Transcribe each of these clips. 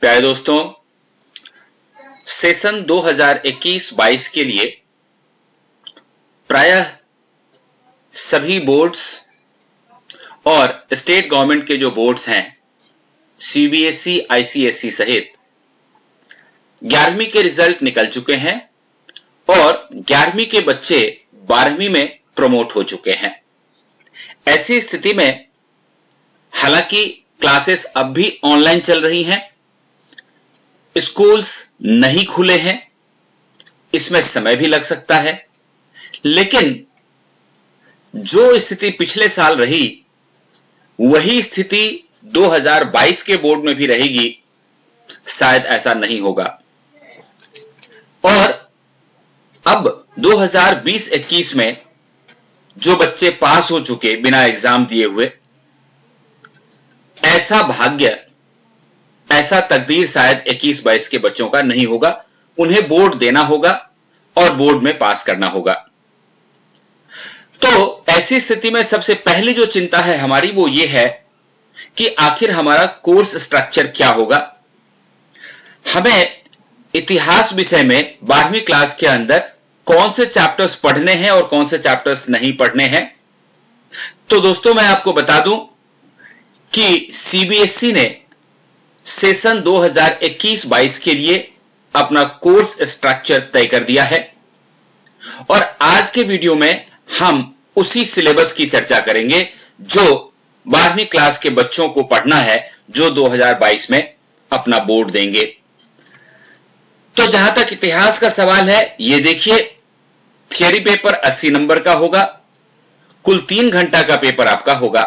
प्यारे दोस्तों, सेशन 2021-22 के लिए प्रायः सभी बोर्ड्स और स्टेट गवर्नमेंट के जो बोर्ड्स हैं, सीबीएसई, आईसीएसई सहित 11वीं के रिजल्ट निकल चुके हैं और 11वीं के बच्चे 12वीं में प्रमोट हो चुके हैं। ऐसी स्थिति में हालांकि क्लासेस अब भी ऑनलाइन चल रही हैं, स्कूल्स नहीं खुले हैं, इसमें समय भी लग सकता है, लेकिन जो स्थिति पिछले साल रही वही स्थिति 2022 के बोर्ड में भी रहेगी, शायद ऐसा नहीं होगा। और अब 2020-21 में जो बच्चे पास हो चुके बिना एग्जाम दिए हुए, ऐसा भाग्य, ऐसा तकदीर शायद 21-22 के बच्चों का नहीं होगा। उन्हें बोर्ड देना होगा और बोर्ड में पास करना होगा। तो ऐसी स्थिति में सबसे पहली जो चिंता है हमारी वो ये है कि आखिर हमारा कोर्स स्ट्रक्चर क्या होगा। हमें इतिहास विषय में 12वीं क्लास के अंदर कौन से चैप्टर्स पढ़ने हैं और कौन से चैप्टर्स नहीं पढ़ने हैं। तो दोस्तों, मैं आपको बता दूं कि सीबीएसई ने सेशन 2021-22 के लिए अपना कोर्स स्ट्रक्चर तय कर दिया है और आज के वीडियो में हम उसी सिलेबस की चर्चा करेंगे जो 12वीं क्लास के बच्चों को पढ़ना है, जो 2022 में अपना बोर्ड देंगे। तो जहां तक इतिहास का सवाल है, ये देखिए, थियरी पेपर 80 नंबर का होगा, कुल 3 घंटा का पेपर आपका होगा।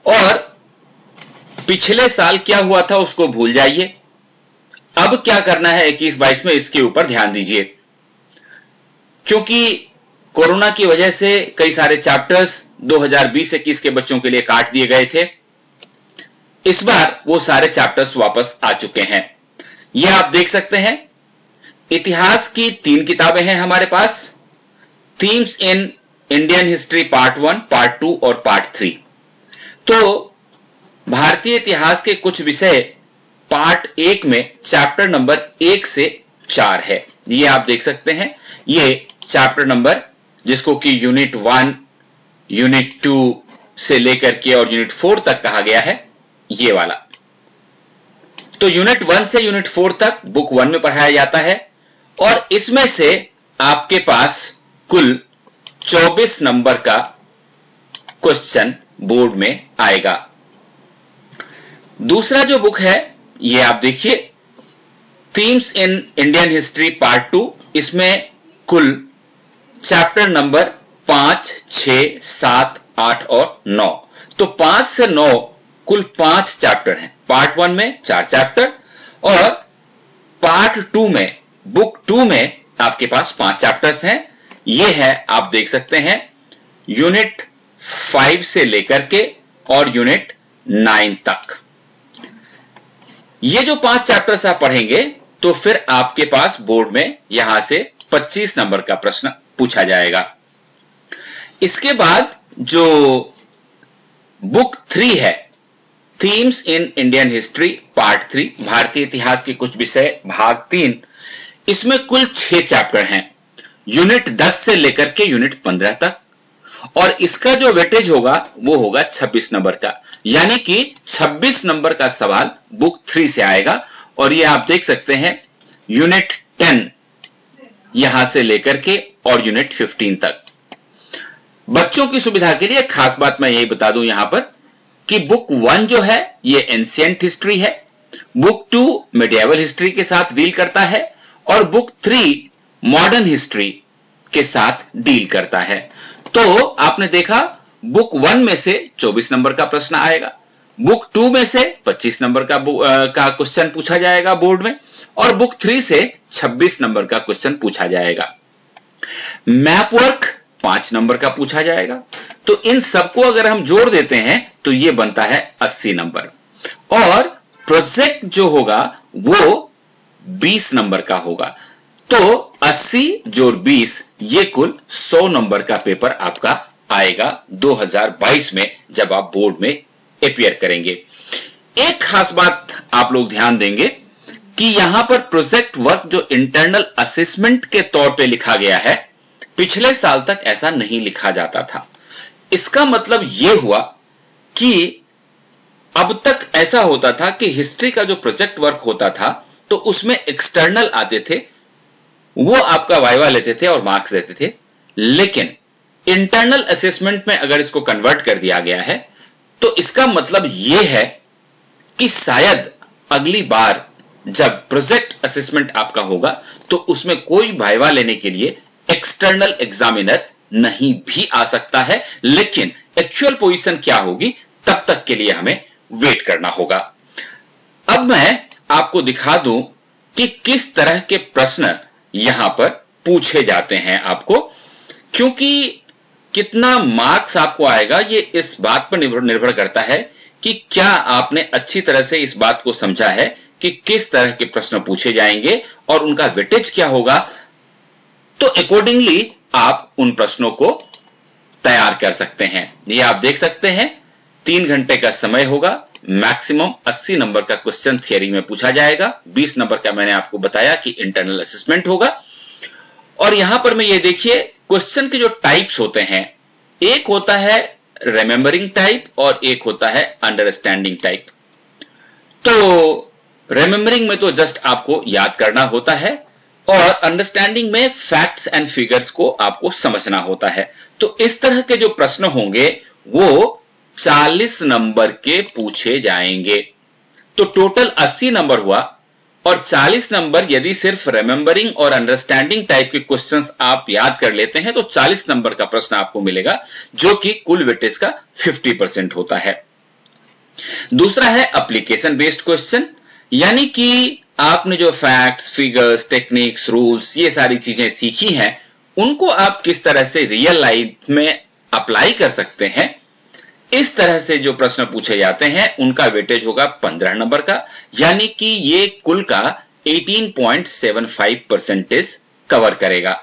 और पिछले साल क्या हुआ था उसको भूल जाइए, अब क्या करना है 21-22 में इसके ऊपर ध्यान दीजिए, क्योंकि कोरोना की वजह से कई सारे चैप्टर्स 2020-21 के बच्चों के लिए काट दिए गए थे। इस बार वो सारे चैप्टर्स वापस आ चुके हैं। यह आप देख सकते हैं, इतिहास की 3 किताबें हैं हमारे पास, themes in Indian history part 1, part 2 और पार्ट 3। तो भारतीय इतिहास के कुछ विषय पार्ट 1 में चैप्टर नंबर 1 से 4 है। ये आप देख सकते हैं, ये चैप्टर नंबर जिसको कि यूनिट 1, यूनिट 2 से लेकर के और यूनिट 4 तक कहा गया है, ये वाला। तो यूनिट 1 से यूनिट 4 तक बुक 1 में पढ़ाया जाता है और इसमें से आपके पास कुल 24 नंबर का क्वेश्चन बोर्ड में आएगा। दूसरा जो बुक है, ये आप देखिए, themes in Indian history part 2, इसमें कुल चैप्टर नंबर 5, 6, 7, 8 और 9। तो 5 से 9 कुल 5 चैप्टर हैं। पार्ट 1 में 4 चैप्टर और पार्ट 2 में, बुक 2 में आपके पास 5 चैप्टर्स हैं। ये है, आप देख सकते हैं, यूनिट 5 से लेकर के और यूनिट 9 तक। ये जो 5 चैप्टर्स आप पढ़ेंगे तो फिर आपके पास बोर्ड में यहां से 25 नंबर का प्रश्न पूछा जाएगा। इसके बाद जो बुक 3 है, themes in Indian history part 3, भारतीय इतिहास के कुछ विषय भाग 3, इसमें कुल 6 चैप्टर हैं, यूनिट 10 से लेकर के यूनिट 15 तक। और इसका जो वेटेज होगा वो होगा 26 नंबर का, यानी कि 26 नंबर का सवाल बुक 3 से आएगा। और ये आप देख सकते हैं, यूनिट 10 यहां से लेकर के और यूनिट 15 तक। बच्चों की सुविधा के लिए खास बात मैं यही बता दूं यहां पर कि बुक 1 जो है ये एंशिएंट हिस्ट्री है, बुक 2 मिडिएवल हिस्ट्री के साथ डील करता है और बुक 3 मॉडर्न हिस्ट्री के साथ डील करता है। तो आपने देखा, बुक 1 में से 24 नंबर का प्रश्न आएगा, बुक 2 में से 25 नंबर का क्वेश्चन पूछा जाएगा बोर्ड में और बुक 3 से 26 नंबर का क्वेश्चन पूछा जाएगा। मैप वर्क 5 नंबर का पूछा जाएगा। तो इन सबको अगर हम जोड़ देते हैं तो ये बनता है 80 नंबर। और प्रोजेक्ट जो होगा वो 20 नंबर का होगा। तो 80 जोड़ 20 ये कुल 100 नंबर का पेपर आपका आएगा 2022 में, जब आप बोर्ड में अपीयर करेंगे। एक खास बात आप लोग ध्यान देंगे कि यहां पर प्रोजेक्ट वर्क जो इंटरनल असेसमेंट के तौर पे लिखा गया है, पिछले साल तक ऐसा नहीं लिखा जाता था। इसका मतलब यह हुआ कि अब तक ऐसा होता था कि हिस्ट्री का जो प्रोजेक्ट वर्क होता था तो उसमें एक्सटर्नल आते थे, वो आपका वाइवा लेते थे और मार्क्स देते थे। लेकिन इंटरनल असेसमेंट में अगर इसको कन्वर्ट कर दिया गया है तो इसका मतलब यह है कि शायद अगली बार जब प्रोजेक्ट असेसमेंट आपका होगा तो उसमें कोई वाइवा लेने के लिए एक्सटर्नल एग्जामिनर नहीं भी आ सकता है, लेकिन एक्चुअल पोजीशन क्या होगी तब तक के लिए हमें वेट करना होगा। अब मैं आपको दिखा दूं कि किस तरह के प्रश्न यहां पर पूछे जाते हैं आपको, क्योंकि कितना मार्क्स आपको आएगा ये इस बात पर निर्भर करता है कि क्या आपने अच्छी तरह से इस बात को समझा है कि किस तरह के प्रश्न पूछे जाएंगे और उनका वेटेज क्या होगा। तो अकॉर्डिंगली आप उन प्रश्नों को तैयार कर सकते हैं। ये आप देख सकते हैं 3 घंटे का समय होगा, मैक्सिमम 80 नंबर का क्वेश्चन थियरी में पूछा जाएगा, 20 नंबर का मैंने आपको बताया कि इंटरनल असेसमेंट होगा। और यहां पर में ये देखिए क्वेश्चन के जो टाइप्स होते हैं, एक होता है रिमेंबरिंग टाइप और एक होता है अंडरस्टैंडिंग टाइप। तो रिमेंबरिंग में तो जस्ट आपको याद करना होता है और अंडरस्टैंडिंग में फैक्ट्स एंड फिगर्स को आपको समझना होता है। तो इस तरह के जो प्रश्न होंगे वो 40 नंबर के पूछे जाएंगे। तो टोटल 80 नंबर हुआ और 40 नंबर यदि सिर्फ रिमेंबरिंग और अंडरस्टैंडिंग टाइप के क्वेश्चंस आप याद कर लेते हैं तो 40 नंबर का प्रश्न आपको मिलेगा, जो कि कुल वेटेज का 50% होता है। दूसरा है एप्लीकेशन बेस्ड क्वेश्चन, यानी कि आपने जो फैक्ट्स, फिगर्स, टेक्निक्स, रूल्स ये सारी चीजें सीखी हैं उनको आप किस तरह से रियल लाइफ में अप्लाई कर सकते हैं, इस तरह से जो प्रश्न पूछे जाते हैं उनका वेटेज होगा 15 नंबर का, यानी कि ये कुल का 18.75% कवर करेगा।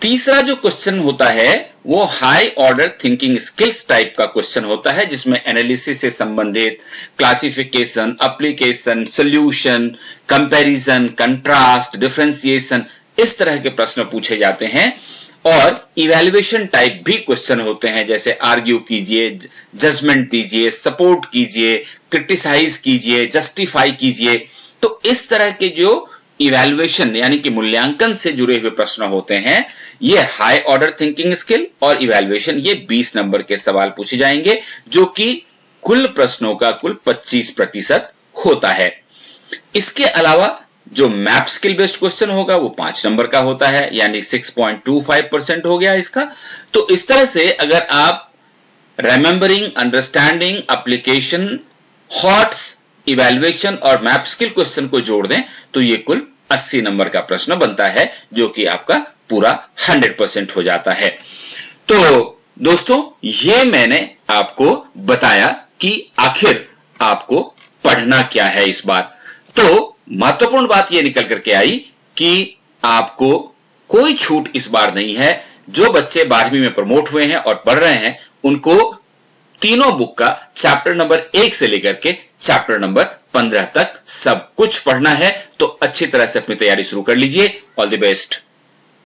तीसरा जो क्वेश्चन होता है वो high order thinking skills type का क्वेश्चन होता है, जिसमें एनालिसिस से संबंधित classification, application, solution, comparison, contrast, differentiation इस तरह के प्रश्न पूछे जाते हैं। और इवैल्यूएशन टाइप भी क्वेश्चन होते हैं, जैसे आर्ग्यू कीजिए, जजमेंट दीजिए, सपोर्ट कीजिए, क्रिटिसाइज कीजिए, जस्टिफाई कीजिए। तो इस तरह के जो इवैल्यूएशन यानी कि मूल्यांकन से जुड़े हुए प्रश्न होते हैं, ये हाई ऑर्डर थिंकिंग स्किल और इवैल्यूएशन ये 20 नंबर के सवाल पूछे जाएंगे, जो कि कुल प्रश्नों का कुल 25% होता है। इसके अलावा जो मैप स्किल बेस्ड क्वेश्चन होगा वो 5 नंबर का होता है, यानी 6.25% हो गया इसका। तो इस तरह से अगर आप remembering, understanding, application, hots, evaluation और मैप स्किल क्वेश्चन को जोड़ दें तो ये कुल 80 नंबर का प्रश्न बनता है, जो कि आपका पूरा 100% हो जाता है। तो दोस्तों ये मैंने आपको बताया कि आखिर आपको पढ़ना क्या है इस बार। तो महत्वपूर्ण बात यह निकल करके आई कि आपको कोई छूट इस बार नहीं है। जो बच्चे 12वीं में प्रमोट हुए हैं और पढ़ रहे हैं उनको तीनों बुक का चैप्टर नंबर 1 से लेकर के चैप्टर नंबर 15 तक सब कुछ पढ़ना है। तो अच्छी तरह से अपनी तैयारी शुरू कर लीजिए। All the best.